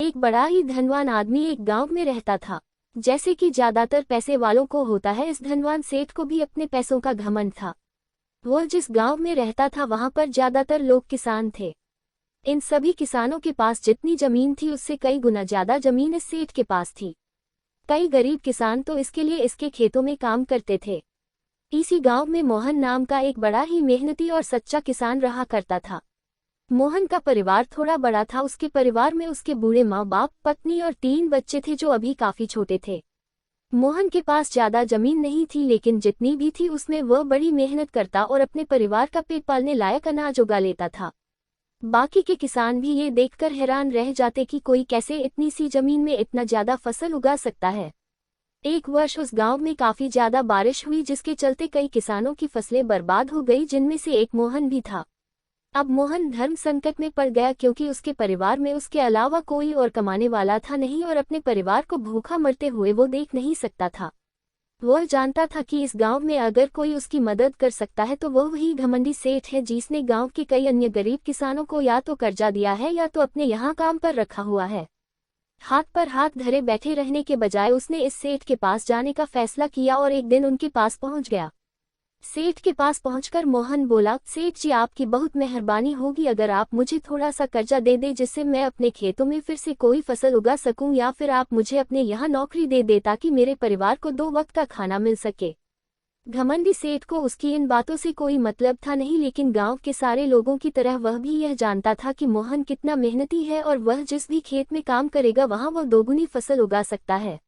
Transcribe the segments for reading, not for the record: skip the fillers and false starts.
एक बड़ा ही धनवान आदमी एक गांव में रहता था। जैसे कि ज्यादातर पैसे वालों को होता है, इस धनवान सेठ को भी अपने पैसों का घमंड था। वह जिस गांव में रहता था वहां पर ज्यादातर लोग किसान थे। इन सभी किसानों के पास जितनी जमीन थी उससे कई गुना ज्यादा जमीन इस सेठ के पास थी। कई गरीब किसान तो इसके लिए इसके खेतों में काम करते थे। इसी गांव में मोहन नाम का एक बड़ा ही मेहनती और सच्चा किसान रहा करता था। मोहन का परिवार थोड़ा बड़ा था। उसके परिवार में उसके बूढ़े माँ बाप, पत्नी और 3 बच्चे थे जो अभी काफी छोटे थे। मोहन के पास ज्यादा जमीन नहीं थी, लेकिन जितनी भी थी उसमें वह बड़ी मेहनत करता और अपने परिवार का पेट पालने लायक अनाज उगा लेता था। बाकी के किसान भी ये देखकर हैरान रह जाते कि कोई कैसे इतनी सी जमीन में इतना ज्यादा फसल उगा सकता है। एक वर्ष उस गांव में काफी ज्यादा बारिश हुई, जिसके चलते कई किसानों की फसलें बर्बाद हो गई, जिनमें से एक मोहन भी था। अब मोहन धर्म संकट में पड़ गया, क्योंकि उसके परिवार में उसके अलावा कोई और कमाने वाला था नहीं और अपने परिवार को भूखा मरते हुए वो देख नहीं सकता था। वह जानता था कि इस गांव में अगर कोई उसकी मदद कर सकता है तो वह वही घमंडी सेठ है, जिसने गांव के कई अन्य गरीब किसानों को या तो कर्जा दिया है या तो अपने यहाँ काम पर रखा हुआ है। हाथ पर हाथ धरे बैठे रहने के बजाय उसने इस सेठ के पास जाने का फैसला किया और एक दिन उनके पास पहुंच गया। सेठ के पास पहुंचकर मोहन बोला, सेठ जी, आपकी बहुत मेहरबानी होगी अगर आप मुझे थोड़ा सा कर्जा दे दे, जिससे मैं अपने खेतों में फिर से कोई फसल उगा सकूं, या फिर आप मुझे अपने यहाँ नौकरी दे दे ताकि मेरे परिवार को 2 वक्त का खाना मिल सके। घमंडी सेठ को उसकी इन बातों से कोई मतलब था नहीं, लेकिन गांव के सारे लोगों की तरह वह भी यह जानता था कि मोहन कितना मेहनती है और वह जिस भी खेत में काम करेगा वहां वह 2 गुनी फसल उगा सकता है।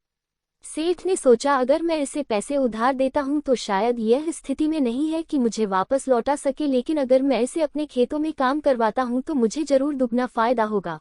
सेठ ने सोचा, अगर मैं इसे पैसे उधार देता हूं तो शायद यह स्थिति में नहीं है कि मुझे वापस लौटा सके, लेकिन अगर मैं इसे अपने खेतों में काम करवाता हूं तो मुझे जरूर दुगना फायदा होगा।